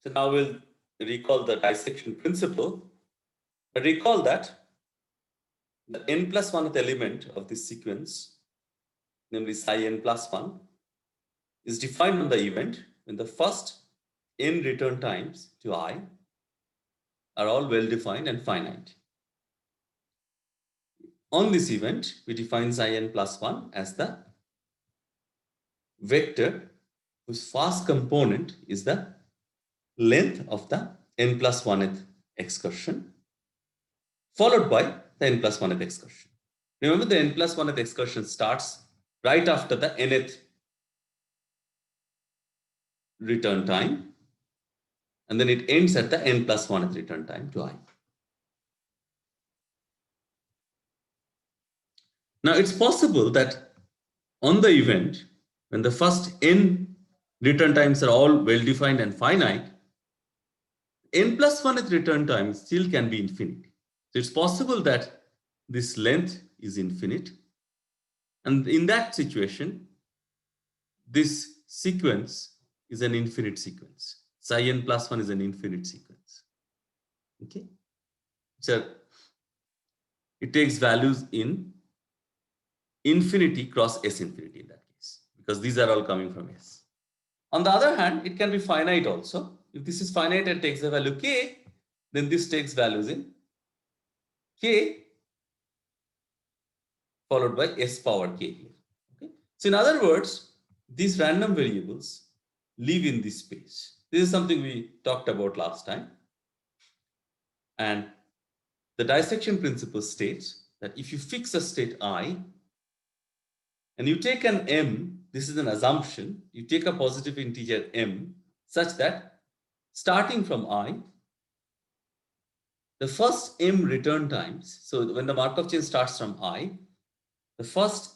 So now we'll recall the dissection principle. Recall that the n plus 1th element of this sequence, namely psi n plus 1, is defined on the event when the first n return times to I are all well defined and finite. On this event, we define psi n plus 1 as the vector whose first component is the length of the n plus 1th excursion, followed by the n plus 1th excursion. Remember, the n plus 1th excursion starts right after the nth return time, and then it ends at the n plus 1th return time to I. Now, it's possible that on the event, when the first n return times are all well-defined and finite, n plus 1th return time still can be infinite. So it's possible that this length is infinite. And in that situation, this sequence is an infinite sequence. Psi n plus 1 is an infinite sequence. Okay? So it takes values in infinity cross S infinity in that case, because these are all coming from S. On the other hand, it can be finite also. If this is finite and takes the value k, then this takes values in k followed by S power k here. Okay? So in other words, these random variables live in this space. This is something we talked about last time. And the dissection principle states that if you fix a state I and you take an m, this is an assumption, you take a positive integer m such that starting from I, the first m return times, so when the Markov chain starts from I, the first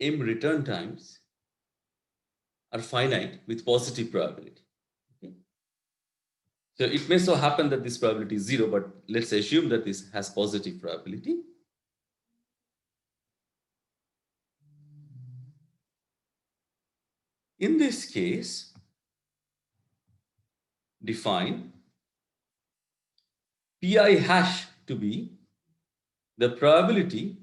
m return times are finite with positive probability. Okay? So it may so happen that this probability is 0, but let's assume that this has positive probability. In this case, define pi hash to be the probability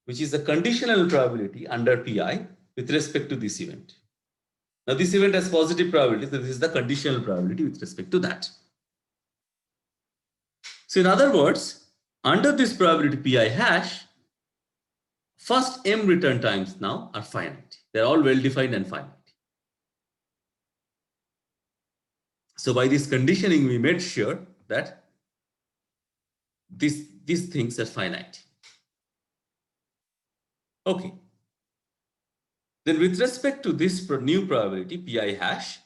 which is the conditional probability under pi with respect to this event. Now this event has positive probability, so this is the conditional probability with respect to that. So in other words, under this probability pi hash, first m return times now are finite. They're all well-defined and finite. So by this conditioning, we made sure that these things are finite. Okay. Then with respect to this new probability, pi hash,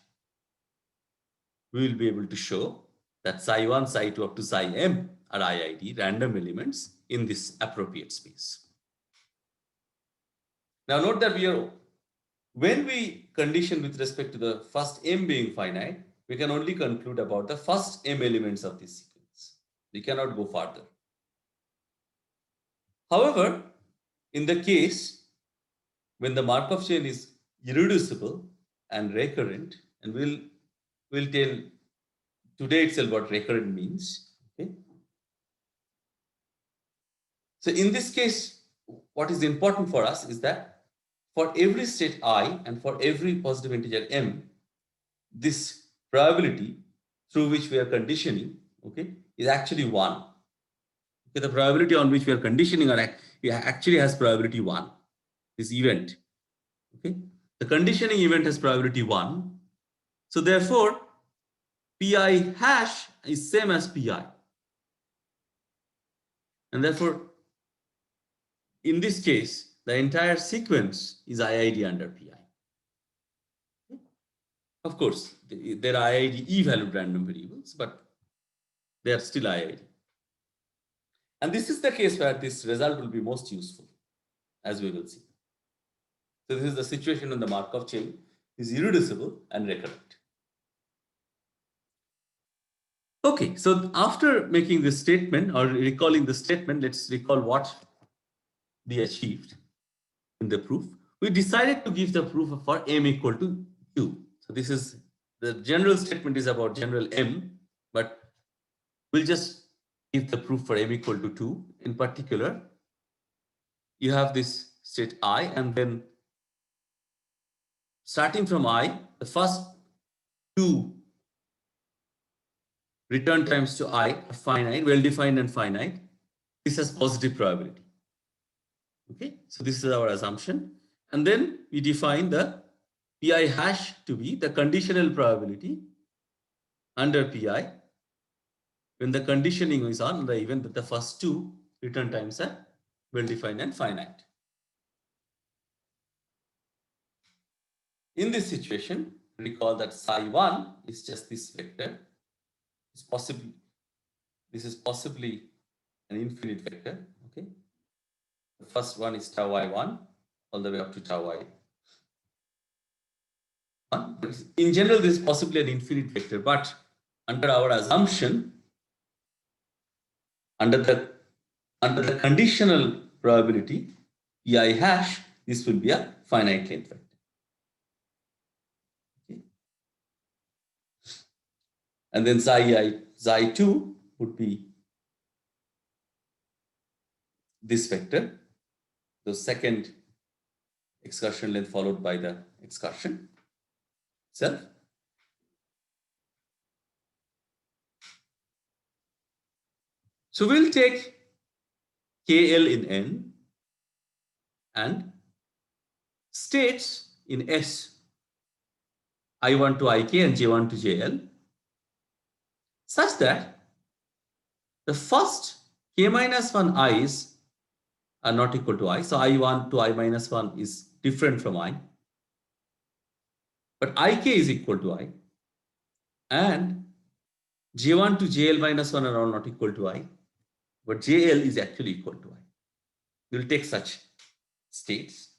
we will be able to show that psi 1, psi 2 up to psi m are IID, random elements in this appropriate space. Now note that when we condition with respect to the first m being finite, we can only conclude about the first m elements of this sequence. We cannot go further. However, in the case when the Markov chain is irreducible and recurrent, and we'll tell today itself what recurrent means. Okay. So in this case, what is important for us is that for every state I and for every positive integer m, this probability through which we are conditioning, okay, is actually 1. Okay, the probability on which we are conditioning actually has probability 1. This event. Okay, the conditioning event has probability 1. So therefore, pi hash is same as pi. And therefore, in this case, the entire sequence is IID under pi. Okay? Of course, there are IID e-valued random variables, but they are still IID. And this is the case where this result will be most useful, as we will see. So this is the situation when the Markov chain is irreducible and recurrent. Okay, so after making this statement or recalling the statement, let's recall what we achieved in the proof. We decided to give the proof for m equal to q. So this is the general statement is about general M, but we'll just give the proof for M equal to 2. In particular, you have this state I, and then starting from I, the first two return times to I are finite, well-defined and finite. This has positive probability. Okay, so this is our assumption. And then we define the Pi hash to be the conditional probability under Pi when the conditioning is on the event that the first two return times are well-defined and finite. In this situation, recall that psi1 is just this vector. This is possibly an infinite vector. Okay, the first one is tau I1 all the way up to tau I. In general, this is possibly an infinite vector, but under our assumption, under the conditional probability Pi hash, this will be a finite length vector. Okay. And then psi2 would be this vector, the second excursion length followed by the excursion itself. So we'll take KL in N and states in S, I1 to IK and J1 to JL, such that the first K minus 1 I's are not equal to I. So I1 to I minus 1 is different from I. But IK is equal to I. And J1 to JL minus 1 are all not equal to I. But JL is actually equal to I. We'll take such states.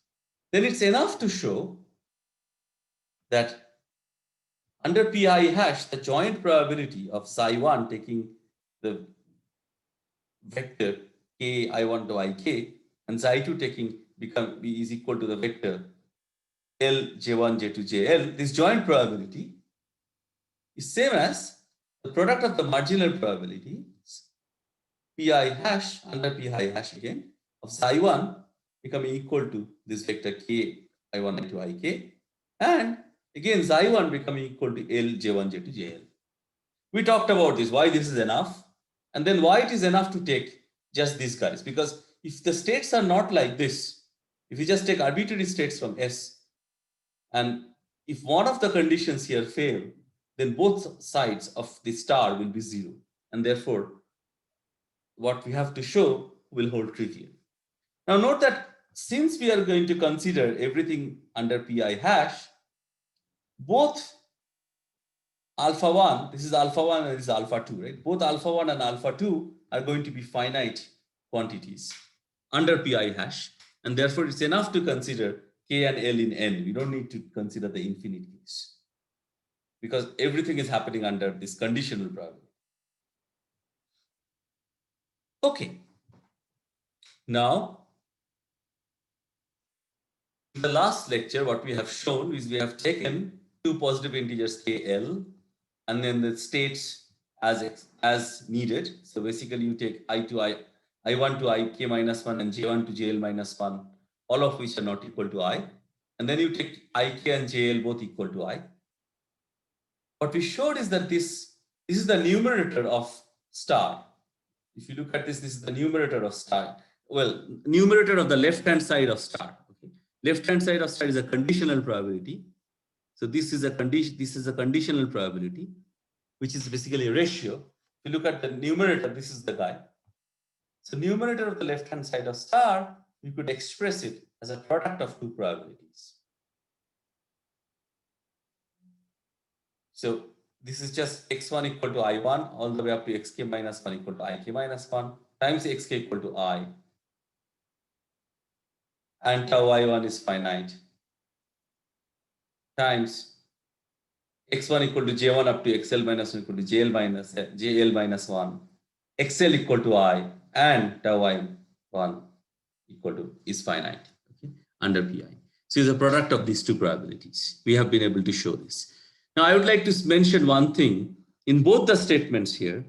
Then it's enough to show that under Pi hash, the joint probability of psi1 taking the vector k I1 to Ik and psi2 taking is equal to the vector L J1 J2 JL, this joint probability is same as the product of the marginal probability Pi hash under Pi hash again of psi1 becoming equal to this vector k I1 to Ik, and again psi1 becoming equal to L J1 J2 JL. We talked about this, why this is enough, and then why it is enough to take just these guys, because if the states are not like this, if you just take arbitrary states from S, and if one of the conditions here fail, then both sides of the star will be 0, and therefore what we have to show will hold trivial. Now note that since we are going to consider everything under Pi hash, both alpha 1, this is alpha 1 and this is alpha 2, right? Both alpha 1 and alpha 2 are going to be finite quantities under Pi hash, and therefore it's enough to consider K and L in N. We don't need to consider the infinite case because everything is happening under this conditional probability. Okay. Now, in the last lecture, what we have shown is we have taken two positive integers KL and then the states as needed. So basically you take I1 to Ik minus 1 and J1 to JL minus 1, all of which are not equal to I. And then you take Ik and JL both equal to I. What we showed is that this is the numerator of star. If you look at this, this is the numerator of star. Well, numerator of the left-hand side of star. Okay. Left-hand side of star is a conditional probability. So this is a condition. This is a conditional probability, which is basically a ratio. If you look at the numerator, this is the guy. So numerator of the left-hand side of star, you could express it as a product of two probabilities. So this is just x1 equal to I1 all the way up to xk minus 1 equal to Ik minus 1 times xk equal to I. And tau I1 is finite times x1 equal to j1 up to xl minus 1 equal to jl minus 1, xl equal to I, and tau I1 equal to is finite, okay, under Pi. So it's a product of these two probabilities. We have been able to show this. Now, I would like to mention one thing in both the statements here.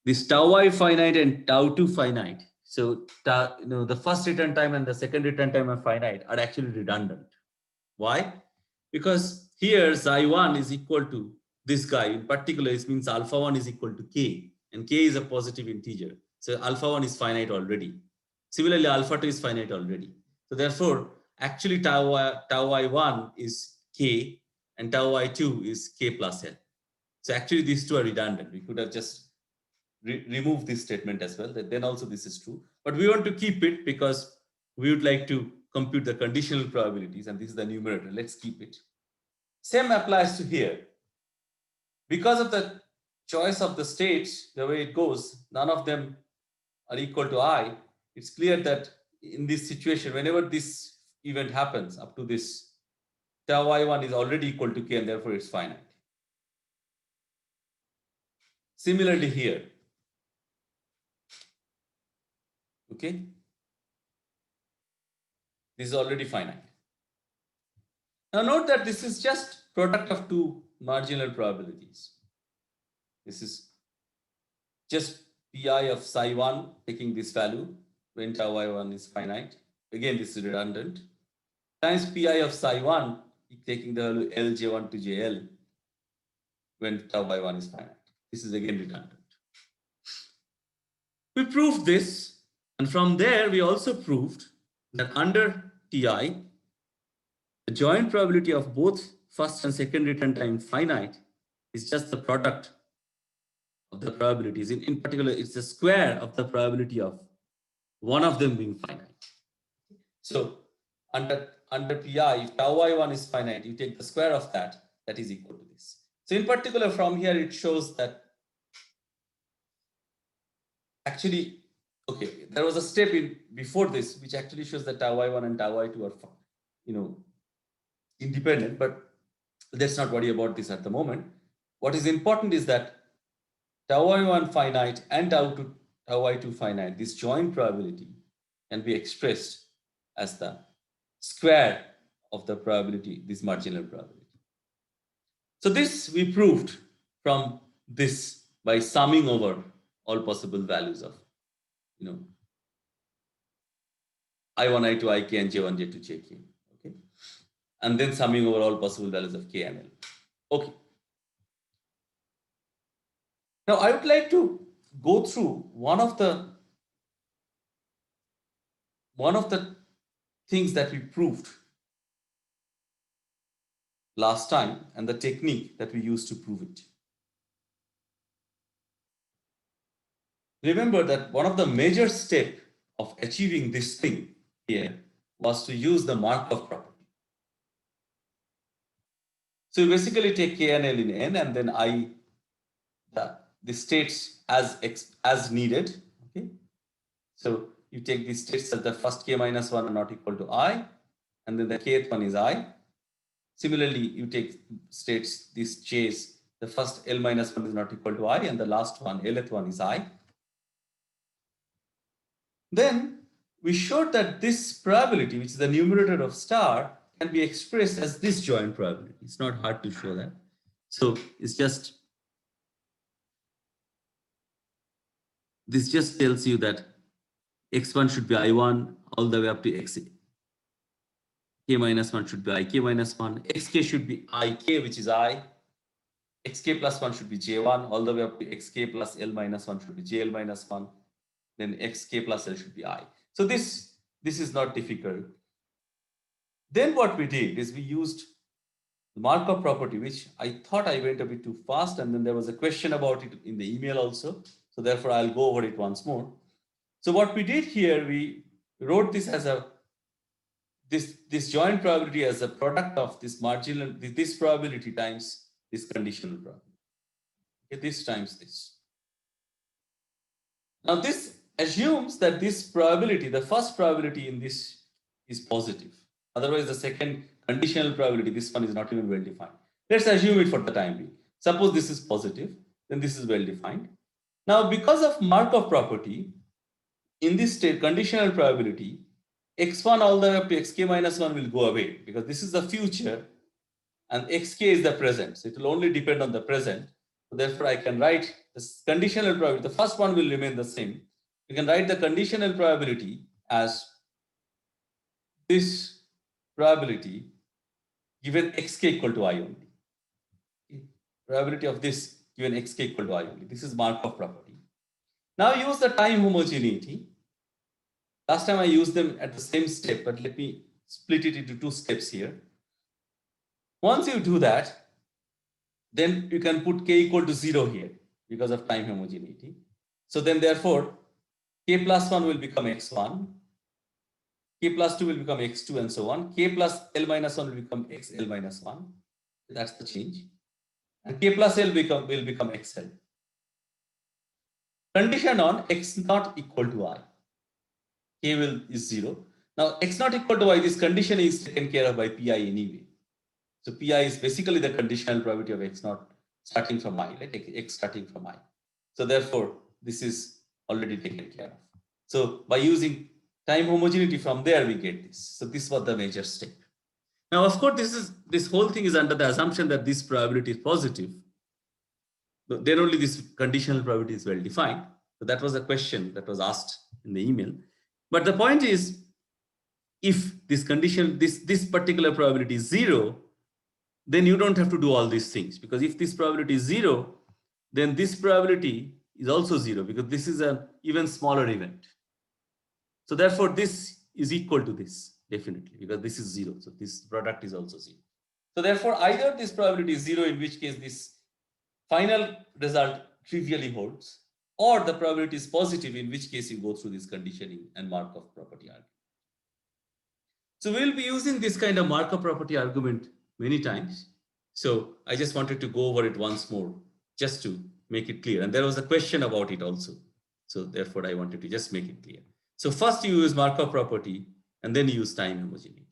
This tau I finite and tau 2 finite. So, the first return time and the second return time are finite are actually redundant. Why? Because here xi1 is equal to this guy. In particular, it means alpha 1 is equal to k, and k is a positive integer. So alpha 1 is finite already. Similarly, alpha 2 is finite already. So therefore, actually tau I1 is k and tau I2 is k plus L. So actually these two are redundant. We could have just remove this statement as well. Then also this is true. But we want to keep it because we would like to compute the conditional probabilities, and this is the numerator. Let's keep it. Same applies to here. Because of the choice of the states, the way it goes, none of them are equal to I. It's clear that in this situation, whenever this event happens up to this, tau I1 is already equal to k, and therefore it's finite. Similarly here, okay, this is already finite. Now note that this is just product of two marginal probabilities. This is just pi of psi1 taking this value when tau I1 is finite. Again, this is redundant. Times pi of psi1 taking the value lj1 to jl when tau I1 is finite. This is again redundant. We proved this, and from there we also proved that under Ti, the joint probability of both first and second return time finite is just the product of the probabilities. In particular, it's the square of the probability of one of them being finite. So under Pi, if tau I1 is finite, you take the square of that is equal to this. So in particular, from here, it shows that actually, okay, there was a step before this, which actually shows that tau I1 and tau I2 are, independent, but let's not worry about this at the moment. What is important is that tau I1 finite and tau I2 finite, this joint probability can be expressed as the square of the probability, this marginal probability. So this we proved from this by summing over all possible values of, I1, I2, Ik, and J1, J2, Jk. Okay, and then summing over all possible values of K and L. Okay. Now I would like to go through one of the things that we proved last time and the technique that we used to prove it. Remember that one of the major steps of achieving this thing here was to use the Markov property. So you basically take K and L in N, and then the states as needed. Okay, so you take these states as the first k minus 1 are not equal to I, and then the kth one is I. Similarly, you take states, these j's, the first L minus 1 is not equal to I, and the last one, Lth one is I. Then we showed that this probability, which is the numerator of star, can be expressed as this joint probability. It's not hard to show that. So it's just, this just tells you that x1 should be I1 all the way up to xk minus 1 should be Ik minus 1, xk should be Ik, which is I, xk plus 1 should be J1 all the way up to xk plus L minus 1 should be JL minus 1, then xk plus L should be I. So this is not difficult. Then what we did is we used the Markov property, which I thought I went a bit too fast, and then there was a question about it in the email also. So therefore, I'll go over it once more. So what we did here, we wrote this as this joint probability as a product of this probability times this conditional probability. Okay, this times this. Now this assumes that this probability, the first probability in this is positive. Otherwise, the second conditional probability, this one is not even well defined. Let's assume it for the time being. Suppose this is positive, then this is well defined. Now, because of Markov property, in this state, conditional probability, x1 all the way up to xk minus 1 will go away because this is the future and xk is the present. So it will only depend on the present. So therefore, I can write this conditional probability. The first one will remain the same. You can write the conditional probability as this probability given xk equal to I only. Okay. Probability of this given xk equal to I only. This is Markov property. Now use the time homogeneity. Last time I used them at the same step, but let me split it into two steps here. Once you do that, then you can put k equal to 0 here because of time homogeneity. So then therefore, k plus 1 will become x1, k plus 2 will become x2 and so on. K plus l minus 1 will become xl minus 1. That's the change. And k plus l will become xl. Condition on x not equal to I. K is 0. Now x not equal to I, this condition is taken care of by Pi anyway. So Pi is basically the conditional probability of x naught starting from I, right? X starting from I. So therefore, this is already taken care of. So by using time homogeneity from there, we get this. So this was the major step. Now, of course, this whole thing is under the assumption that this probability is positive. Then only this conditional probability is well defined. So that was a question that was asked in the email. But the point is, if this condition, this particular probability is 0, then you don't have to do all these things, because if this probability is 0, then this probability is also 0, because this is an even smaller event. So therefore, this is equal to this, definitely, because this is 0. So this product is also 0. So therefore, either this probability is 0, in which case this final result trivially holds, or the probability is positive, in which case you go through this conditioning and Markov property argument. So we'll be using this kind of Markov property argument many times. So I just wanted to go over it once more, just to make it clear. And there was a question about it also. So therefore, I wanted to just make it clear. So first you use Markov property, and then you use time homogeneity.